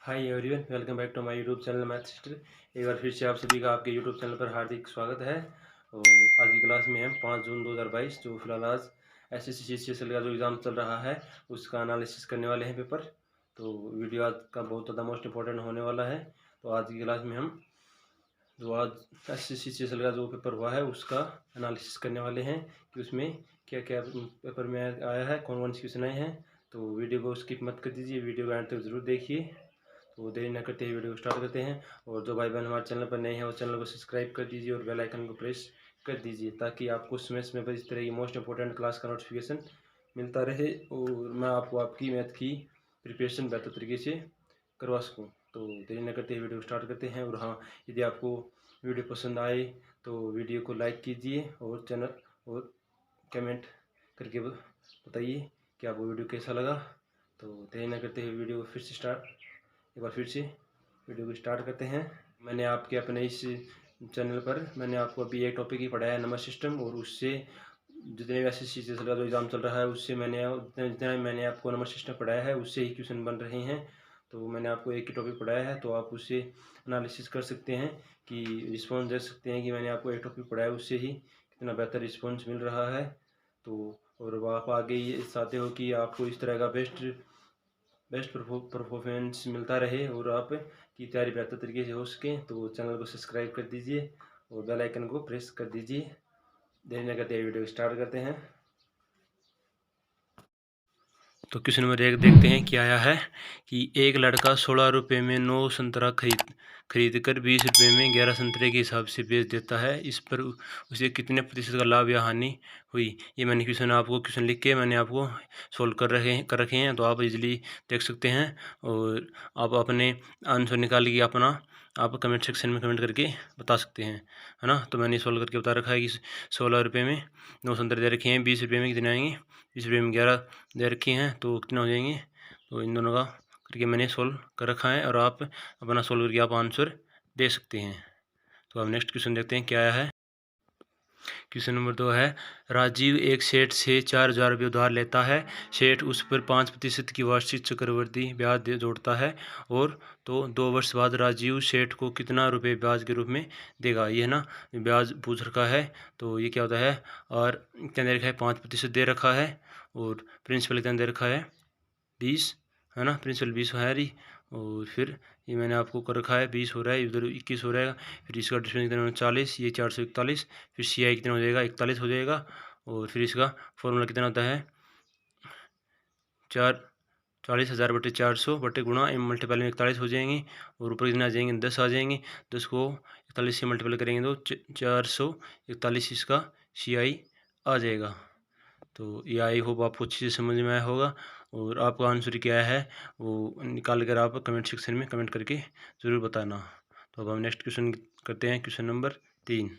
Hi everyone, welcome back to my YouTube channel math sister. एक बार फिर से आप सभी का आपके यूट्यूब चैनल पर हार्दिक स्वागत है। और आज की क्लास में हम 5 जून 2022 जो फिलहाल आज एसएससी सीजीएल का जो एग्ज़ाम चल रहा है उसका एनालिसिस करने वाले हैं पेपर। तो वीडियो आज का बहुत ज़्यादा मोस्ट इंपॉर्टेंट होने वाला है। तो आज की क्लास में हम जो आज एसएससी सीजीएल का जो पेपर हुआ है उसका एनालिसिस करने वाले हैं कि उसमें क्या क्या पेपर में आया है, कौन कौन से क्वेश्चन आए हैं। तो वीडियो को स्किप मत कर दीजिए, वीडियो को एंड तक जरूर देखिए। तो देरी न करते हुए वीडियो को स्टार्ट करते हैं। और जो भाई बहन हमारे चैनल पर नए हैं वो चैनल को सब्सक्राइब कर दीजिए और बेल आइकन को प्रेस कर दीजिए ताकि आपको समय पर इस तरह की मोस्ट इंपॉर्टेंट क्लास का नोटिफिकेशन मिलता रहे और मैं आपको आपकी मैथ की प्रिपरेशन बेहतर तरीके से करवा सकूँ। तो देरी न करते हुए वीडियो को स्टार्ट करते हैं। और हाँ, यदि आपको वीडियो पसंद आए तो वीडियो को लाइक कीजिए और चैनल और कमेंट करके बताइए कि आपको वीडियो कैसा लगा। तो देरी न करते हुए वीडियो को फिर से एक बार फिर से वीडियो को स्टार्ट करते हैं। मैंने आपके अपने इस चैनल पर मैंने आपको अभी एक टॉपिक ही पढ़ाया है, नंबर सिस्टम, और उससे जितने भी एसएससी चल रहा जो एग्ज़ाम चल रहा है उससे मैंने जितना मैंने आपको नंबर सिस्टम पढ़ाया है उससे ही क्वेश्चन बन रहे हैं। तो मैंने आपको एक ही टॉपिक पढ़ाया है, तो आप उससे एनालिसिस कर सकते हैं कि रिस्पॉन्स दे सकते हैं कि मैंने आपको एक टॉपिक पढ़ाया उससे ही कितना बेहतर रिस्पॉन्स मिल रहा है। तो और आप आगे ये चाहते हो कि आपको इस तरह का बेस्ट परफॉर्मेंस मिलता रहे और आप की तैयारी बेहतर तरीके से हो सके, तो चैनल को सब्सक्राइब कर दीजिए और बेल आइकन को प्रेस कर दीजिए। देरी न करते वीडियो स्टार्ट करते हैं। तो क्वेश्चन नंबर 1 देखते हैं क्या आया है कि एक लड़का 16 रुपये में 9 संतरा खरीद कर 20 रुपये में 11 संतरे के हिसाब से बेच देता है। इस पर उसे कितने प्रतिशत का लाभ या हानि हुई। ये मैंने क्वेश्चन लिख के मैंने आपको सोल्व कर रखे हैं, तो आप इजीली देख सकते हैं और आप अपने आंसर निकाल के अपना आप कमेंट सेक्शन में कमेंट करके बता सकते हैं, है ना। तो मैंने सोल्व करके बता रखा है कि 16 रुपये में 9 संतरे दे रखे हैं, 20 रुपये में कितने आएंगे, 20 रुपये में 11 दे रखी हैं, तो कितने हो जाएंगे। तो इन दोनों का करके मैंने सोल्व कर रखा है और आप अपना सोल्व करके आप आंसर दे सकते हैं। तो अब नेक्स्ट क्वेश्चन देखते हैं क्या आया है। क्वेश्चन नंबर 2 है, राजीव एक सेठ से 4,000 रुपये उधार लेता है। सेठ उस पर 5% की वार्षिक चक्रवृद्धि ब्याज जोड़ता है और तो 2 वर्ष बाद राजीव सेठ को कितना रुपये ब्याज के रूप में देगा। ये है ना, ब्याज पूछ रखा है। तो ये क्या होता है, और क्या दे रखा है, 5% दे रखा है और प्रिंसिपल कितना दे रखा है, 20, है ना, प्रिंसिपल 20 है रही। और फिर ये मैंने आपको कर रखा है 20 हो रहा है, इधर 21 हो रहेगा। फिर इसका डिफरेंस कितना 40, ये 441, फिर सी आई कितना हो जाएगा, 41 हो जाएगा। और फिर इसका फॉर्मूला कितना होता है, 40,000 बटे 400 बटे गुणा मल्टीपल में 41 हो जाएंगे और ऊपर कितना आ जाएंगे, 10 आ जाएंगे। 10 को 41 से मल्टीपल करेंगे तो 441 इसका सी आई आ जाएगा। तो ये आई होप आपको अच्छे से समझ में आया होगा और आपका आंसर क्या है वो निकाल कर आप कमेंट सेक्शन में कमेंट करके ज़रूर बताना। तो अब हम नेक्स्ट क्वेश्चन करते हैं, क्वेश्चन नंबर 3।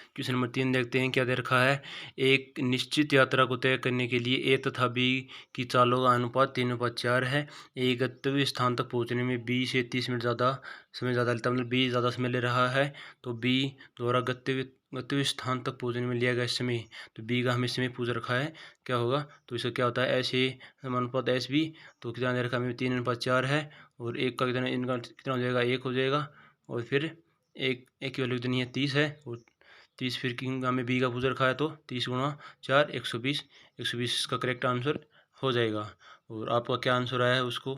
क्वेश्चन नंबर 3 देखते हैं क्या दे रखा है। एक निश्चित यात्रा को तय करने के लिए ए तथा बी की चालों का अनुपात 3:4 है। ए गंतव्य स्थान तक पहुंचने में बी से 30 मिनट समय ज़्यादा लेता है, मतलब बी ज़्यादा समय ले रहा है। तो बी द्वारा गंतव्य स्थान तक पहुंचने में लिया गया समय, तो बी का हमें समय पूछ रखा है क्या होगा। तो इसका क्या होता है, एस ए अनुपात एस बी। तो कितना दे रखा है हमें, 3:4 है और एक का कितना, इनका कितना हो जाएगा, 1 हो जाएगा। और फिर एक की वैल्यू कितनी है, 30 है और 30 फिर किंग हमें बी का पूछ रखा है, तो 30 गुणा 4 120, 120 इसका करेक्ट आंसर हो जाएगा। और आपका क्या आंसर आया है उसको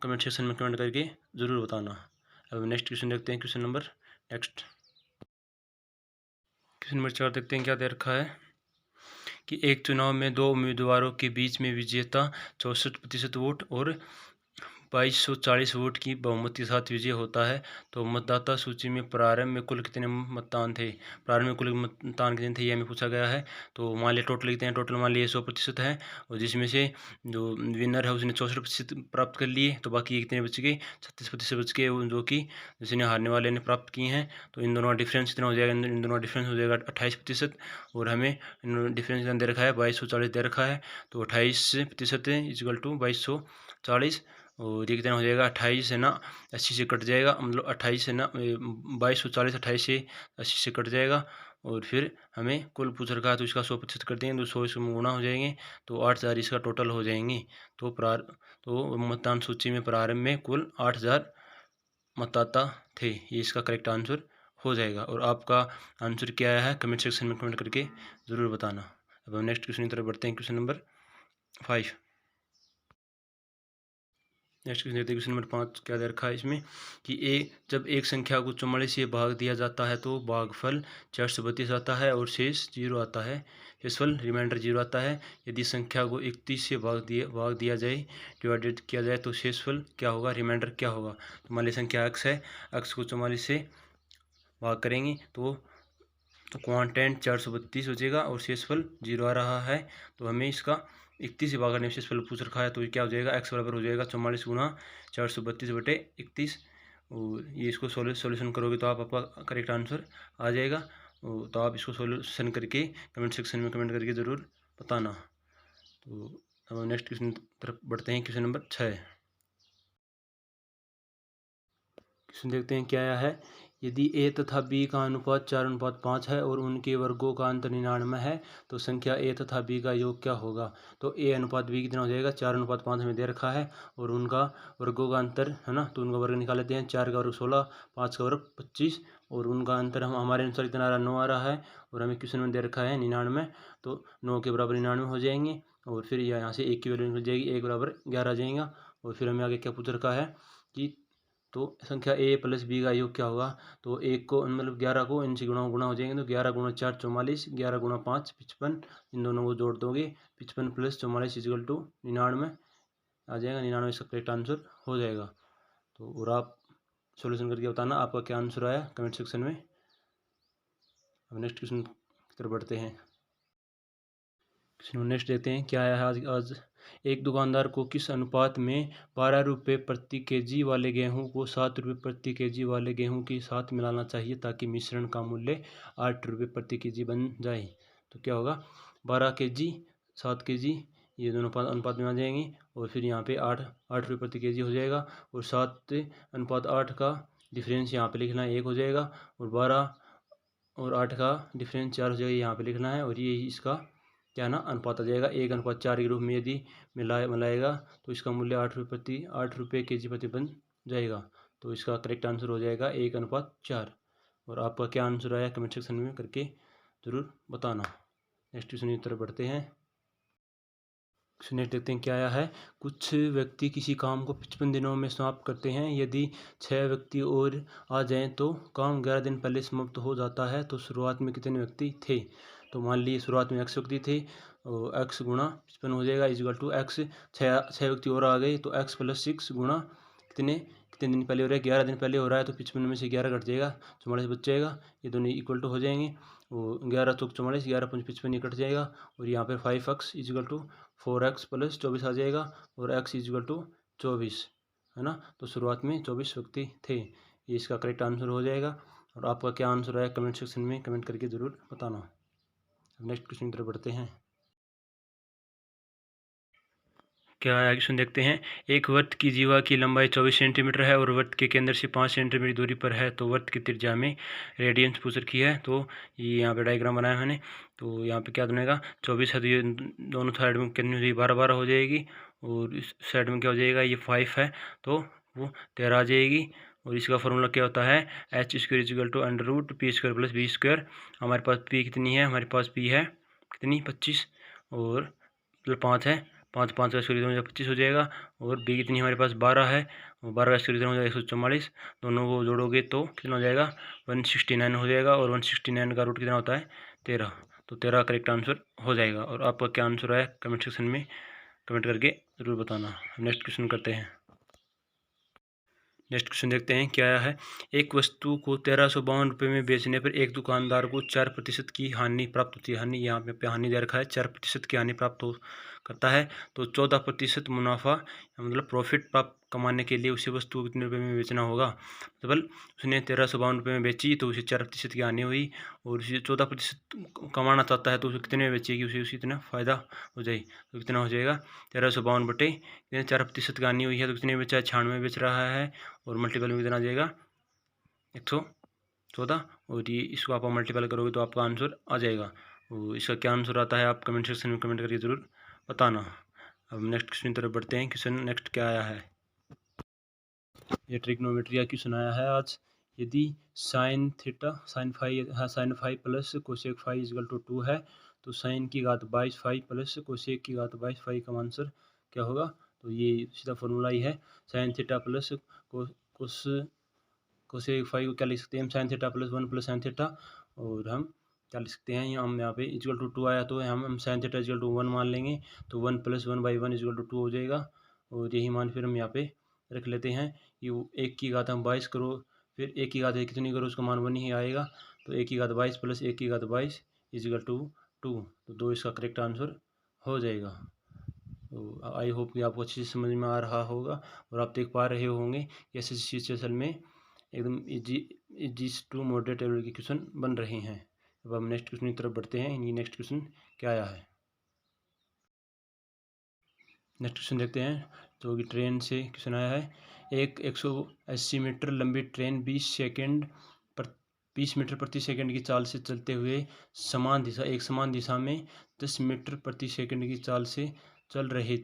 कमेंट सेक्शन में कमेंट करके ज़रूर बताना। अब नेक्स्ट क्वेश्चन देखते हैं, क्वेश्चन नंबर 4 देखते हैं क्या दे रखा है कि एक चुनाव में 2 उम्मीदवारों के बीच में विजेता 64% वोट और 2240 वोट की बहुमत के साथ विजय होता है। तो मतदाता सूची में प्रारंभ में कुल कितने मतदान थे, प्रारंभ में कुल मतदान कितने थे, ये हमें पूछा गया है। तो मान लिया टोटल कितने हैं, टोटल मान लिया 100% है और जिसमें से जो विनर है उसने 64% प्राप्त कर लिए, तो बाकी कितने बच गए, 36% बच गए जो कि जिसने हारने वाले ने प्राप्त किए हैं। तो इन दोनों का डिफरेंस कितना हो जाएगा, इन दोनों का डिफरेंस हो जाएगा 28%। और हमें डिफरेंस कितना दे रखा है, 2240 दे रखा है। तो 28% इक्वल टू 2240 और ये कितना हो जाएगा, 28 है ना 80 से कट जाएगा, मतलब 28 है ना 2240 28 से 80 से कट जाएगा। और फिर हमें कुल पूछ रखा है तो इसका 100% कर देंगे तो 100 इसमें गुणा हो जाएंगे तो 8000 इसका टोटल हो जाएंगे। तो मतदान सूची में प्रारंभ में कुल 8000 मतदाता थे। ये इसका करेक्ट आंसर हो जाएगा। और आपका आंसर क्या आया है कमेंट सेक्शन में कमेंट करके ज़रूर बताना। अब हम नेक्स्ट क्वेश्चन की तरफ बढ़ते हैं। Question number 5। नेक्स्ट क्वेश्चन देखते हैं। क्वेश्चन नंबर 5 क्या दे रखा है इसमें कि जब एक संख्या को 44 से भाग दिया जाता है तो भागफल 432 आता है और शेष 0 आता है। शेषफल रिमाइंडर 0 आता है। यदि संख्या को 31 से भाग दिया जाए, डिवाइडेड किया जाए तो शेषफल क्या होगा, रिमाइंडर क्या होगा। तो मान ली संख्या x है, x को 44 से भाग करेंगे तो क्वांटेंट 432 हो जाएगा और शेषफल 0 आ रहा है। तो हमें इसका 31 से भाग करने शेषफल पूछ रखा है तो ये क्या हो जाएगा, x बराबर हो जाएगा 44 गुना 432/31। और ये इसको सॉल्यूशन करोगे तो आपका करेक्ट आंसर आ जाएगा। तो आप इसको सॉल्यूशन करके कमेंट सेक्शन में कमेंट करके ज़रूर बताना। तो अब हम नेक्स्ट क्वेश्चन तरफ बढ़ते हैं। Question number 6। क्वेश्चन देखते हैं क्या आया है। यदि a तथा b का अनुपात 4:5 है और उनके वर्गों का अंतर 99 है तो संख्या a तथा b का योग क्या होगा। तो a अनुपात b कितना हो जाएगा, 4:5 हमें दे रखा है और उनका वर्गों का अंतर है ना, तो उनका वर्ग निकाल लेते हैं। 4 का वर्ग 16, 5 का वर्ग 25 और उनका अंतर हमारे अनुसार कितना आ रहा है, 9 आ रहा है। और हमें क्वेश्चन में दे रखा है 99, तो 9 के बराबर 99 हो जाएंगे। और फिर यहाँ से 1 की वैल्यू निकल जाएगी, 1 बराबर 11 आ जाएगा। और फिर हमें आगे क्या पूछ रखा है कि तो संख्या a प्लस b का योग क्या होगा। तो 1 को मतलब 11 को इनसे गुणा हो जाएंगे तो 11 गुणा 4 44, 11 गुणा 5 55। इन दोनों को जोड़ दोगे 55 प्लस 44 इक्वल टू 99 आ जाएगा। 99 इसका करेक्ट आंसर हो जाएगा। तो और आप सॉल्यूशन करके बताना आपका क्या आंसर आया कमेंट सेक्शन में। अब नेक्स्ट क्वेश्चन की तरफ बढ़ते हैं। नेक्स्ट देखते हैं क्या आया है आज। एक दुकानदार को किस अनुपात में 12 रुपये प्रति केजी वाले गेहूं को 7 रुपये प्रति केजी वाले गेहूं के साथ मिलाना चाहिए ताकि मिश्रण का मूल्य 8 रुपये प्रति केजी बन जाए। तो क्या होगा, 12 केजी 7 केजी ये दोनों अनुपात में आ जाएंगे और फिर यहाँ पे 8 रुपये प्रति केजी हो जाएगा और 7:8 का डिफरेंस यहाँ पे लिखना है 1 हो जाएगा और 12 और 8 का डिफरेंस 4 हो जाएगा, यहाँ पे लिखना है। और ये इसका क्या ना अनुपात आ जाएगा 1:4 के रूप में यदि मिलाएगा तो इसका मूल्य 8 रुपये केजी प्रति बन जाएगा। तो इसका करेक्ट आंसर हो जाएगा 1:4। और आपका क्या आंसर आया कमेंट सेक्शन में करके ज़रूर बताना। नेक्स्ट क्वेश्चन की तरफ बढ़ते हैं। नेक्स्ट देखते हैं क्या आया है। कुछ व्यक्ति किसी काम को 55 दिनों में समाप्त करते हैं। यदि 6 व्यक्ति और आ जाएं तो काम 11 दिन पहले समाप्त हो जाता है। तो शुरुआत में कितने व्यक्ति थे। तो मान लीजिए शुरुआत में x व्यक्ति थे और x गुणा 55 हो जाएगा इक्वल टू x। 6 व्यक्ति और आ गए तो x + 6 गुणा कितने दिन पहले हो रहा है, 11 दिन पहले हो रहा है तो 55 में से 11 घट जाएगा, 44 बच जाएगा। ये दोनों इक्वल टू हो जाएंगे और 11 चौक 44, 11 5 55 कट जाएगा। और यहाँ पर 5x इक्वल टू 4x + 24 आ जाएगा और x इक्वल टू 24 है ना। तो शुरुआत में 24 व्यक्ति थे, ये इसका करेक्ट आंसर हो जाएगा। और आपका क्या आंसर आया कमेंट सेक्शन में कमेंट करके ज़रूर बताना। नेक्स्ट क्वेश्चन की तरफ बढ़ते हैं। क्या आगे क्वेश्चन देखते हैं। एक वृत्त की जीवा की लंबाई 24 सेंटीमीटर है और वृत्त के केंद्र से 5 सेंटीमीटर दूरी पर है। तो वृत्त की त्रिज्या में रेडियंस पूछ रखी है। तो ये यहाँ पे डायग्राम बनाया मैंने। तो यहाँ पे क्या बनेगा, 24 है तो ये दोनों साइड में कितनी 12 हो जाएगी और इस साइड में क्या हो जाएगा, ये 5 है तो वो 13 आ जाएगी। और इसका फॉर्मूला क्या होता है, h² = p² + b²। हमारे पास p कितनी है, हमारे पास p है कितनी 25 और 5 है, 5 का स्क्वायर हो जाएगा 25 हो जाएगा। और b कितनी हमारे पास 12 है और 12 का स्क्वायर हो जाएगा 144। दोनों को जोड़ोगे तो कितना हो जाएगा 169 हो जाएगा और 169 का रूट कितना होता है 13। तो 13 करेक्ट आंसर हो जाएगा। और आपका क्या आंसर है कमेंट सेक्शन में कमेंट करके ज़रूर बताना। नेक्स्ट क्वेश्चन करते हैं। नेक्स्ट क्वेश्चन देखते हैं क्या आया है। एक वस्तु को 1352 रुपये में बेचने पर एक दुकानदार को 4% की हानि प्राप्त होती है। हानि यहाँ पे हानि दे रखा है, 4% की हानि प्राप्त हो करता है। तो 14% मुनाफा मतलब प्रॉफिट प्राप्त कमाने के लिए उसी वस्तु को कितने रुपये में बेचना होगा। मतलब उसने 1352 रुपये में बेची तो उसे 4% की हानि हुई और उसे 14% कमाना चाहता है तो उसे कितने में बेचेगी, उसे इतना फ़ायदा हो जाए। तो कितना हो जाएगा 1352 बटे 4% की हानि हुई है तो कितने बेचा है 96 बेच रहा है और मल्टीपल में कितना आ जाएगा 100 14 और ये इसको आप मल्टीपल करोगे तो आपका आंसर आ जाएगा। तो इसका क्या आंसर आता है आप कमेंट सेक्शन में कमेंट करके ज़रूर बताना। अब नेक्स्ट क्वेश्चन की तरफ बढ़ते हैं। क्वेश्चन नेक्स्ट क्या आया है, ये ट्रिग्नोमेट्री का क्वेश्चन आया है आज। यदि sine phi plus cosec phi is equal to 2 है तो साइन की घात 22 फाई प्लस कोसेक की घात 22 फाई का आंसर क्या होगा। तो ये सीधा फॉर्मूला ही है, sine theta plus cosec phi को क्या लिख सकते हैं हम, sine theta plus 1 plus sine theta, और हम क्या लिख सकते हैं हम यहाँ पे इजकल टू 2 आया तो हम साइन थीटा इजकल टू 1 मान लेंगे, तो 1 प्लस 1/1 इजकल टू 2 हो जाएगा। और यही मान फिर हम यहाँ पे रख लेते हैं। ये एक की घात हम 22 करो, फिर एक की घात कितनी करो उसका मान 1 ही आएगा, तो एक की घात 22 प्लस एक की घात 22 इजकल टू 2, तो 2 इसका करेक्ट आंसर हो जाएगा। तो आई होप कि आपको अच्छी से समझ में आ रहा होगा और आप देख पा रहे होंगे कि एसएससी सेशन में एकदम इजी टू मॉडरेट लेवल के क्वेश्चन बन रहे हैं। अब हम नेक्स्ट क्वेश्चन की तरफ बढ़ते हैं। ये नेक्स्ट क्वेश्चन क्या आया है, नेक्स्ट क्वेश्चन देखते हैं। जो कि ट्रेन से क्वेश्चन आया है, एक 180 मीटर लंबी ट्रेन 20 मीटर प्रति सेकंड की चाल से चलते हुए एक समान दिशा में 10 मीटर प्रति सेकंड की चाल से चल रहे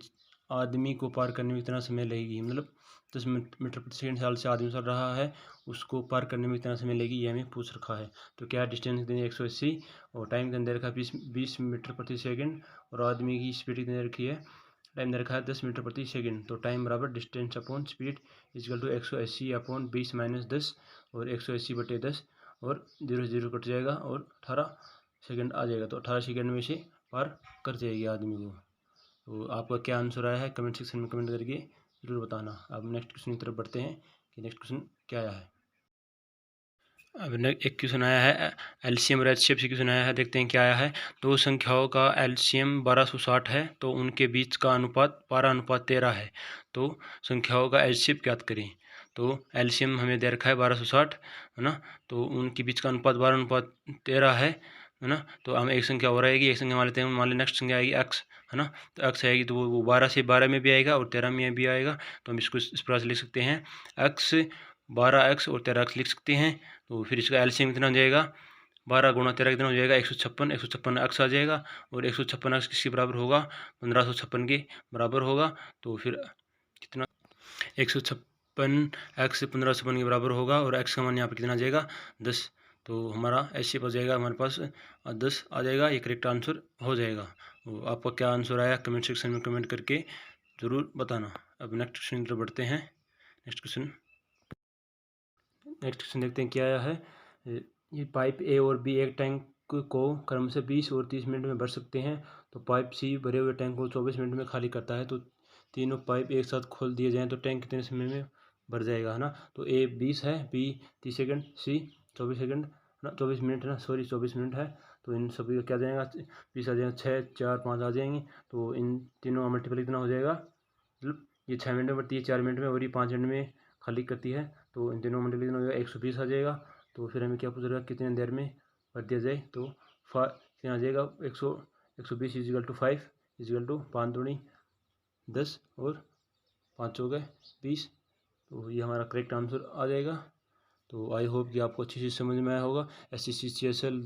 आदमी को पार करने में कितना समय लगेगी। मतलब 10 मीटर प्रति सेकंड चाल से आदमी चल रहा है, उसको पार करने में कितना समय लगेगी ये हमें पूछ रखा है। तो क्या डिस्टेंस देंगे 180 और टाइम के अंदर रखा 20 मीटर प्रति सेकंड और आदमी की स्पीड कितनी रखी है, टाइम दे रखा है 10 मीटर प्रति सेकंड। तो टाइम बराबर distance upon speed is equal to 180 upon 20 minus 10 और 180/10 और 0 कट जाएगा और 18 सेकंड आ जाएगा। तो 18 सेकंड में से पार कर जाएगी आदमी को। तो आपका क्या आंसर आया है कमेंट सेक्शन में कमेंट करके ज़रूर बताना। अब नेक्स्ट क्वेश्चन की तरफ बढ़ते हैं कि नेक्स्ट क्वेश्चन क्या आया है। अब एक क्वेश्चन आया है एलसीएम और एचसीएफ से क्वेश्चन आया है, देखते हैं क्या आया है। दो संख्याओं का एलसीएम 1260 है तो उनके बीच का अनुपात 12:13 है, तो संख्याओं का एचसीएफ ज्ञात करें। तो एलसीएम हमें दे रखा है 1260 है ना, तो उनके बीच का अनुपात 12:13 है ना। तो हम एक संख्या और आएगी, एक संख्या मान लेते हैं, मान लें नेक्स्ट संख्या आएगी एक्स है ना। तो एक्स आएगी तो वो 12 से 12 में भी आएगा और 13 में भी आएगा। तो हम इसको इस प्रकार से लिख सकते हैं, एक्स 12x और 13x लिख सकते हैं। तो फिर इसका एलसीएम कितना हो जाएगा, 12 गुणा 13 कितना हो जाएगा 156, 156 एक्स आ जाएगा और 156 एक्स किसके बराबर होगा, 1556 के बराबर होगा। तो फिर कितना 156 एक्स 1556 के बराबर होगा और एक्स का मान यहाँ पर कितना आ जाएगा 10। तो हमारा ऐसे हो जाएगा, हमारे पास 10 आ जाएगा, ये करेक्ट आंसर हो जाएगा। तो आपका क्या आंसर आया कमेंट सेक्शन में कमेंट करके ज़रूर बताना। अब नेक्स्ट क्वेश्चन की तरफ बढ़ते हैं। नेक्स्ट क्वेश्चन देखते हैं क्या आया है। ये पाइप ए और बी एक टैंक को क्रम से 20 और 30 मिनट में भर सकते हैं, तो पाइप सी भरे हुए टैंक को 24 मिनट में खाली करता है। तो तीनों पाइप एक साथ खोल दिए जाएँ तो टैंक कितने समय में भर जाएगा है ना। तो ए 20 है, बी 30 सेकंड, सी 24 सेकंड ना, 24 मिनट है ना, सॉरी 24 मिनट है। तो इन सभी का क्या जाएगा 20 आ जाएगा, 6 4 5 आ जाएंगे। तो इन तीनों का मल्टीपल कितना हो जाएगा, मतलब ये 6 मिनट में बढ़ती है, 4 मिनट में और ये 5 मिनट में खाली करती है। तो इन तीनों मल्टीपल कितना हो जाएगा 120 आ जाएगा। तो फिर हमें क्या पूछ रहा है कितने देर में भर दिया जाए, तो कितना आ जाएगा 120 इजिकल टू 5 इजिकल टू 5 दूनी 10 और 5 हो गए 20। तो ये हमारा करेक्ट आंसर आ जाएगा। तो आई होप कि आपको अच्छी चीज़ समझ में आया होगा। SSC CSL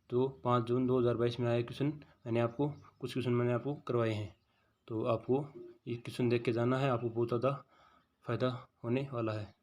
तो 5 जून 2022 में आया क्वेश्चन, कुछ क्वेश्चन मैंने आपको करवाए हैं। तो आपको ये क्वेश्चन देख के जाना है, आपको बहुत ज़्यादा फ़ायदा होने वाला है।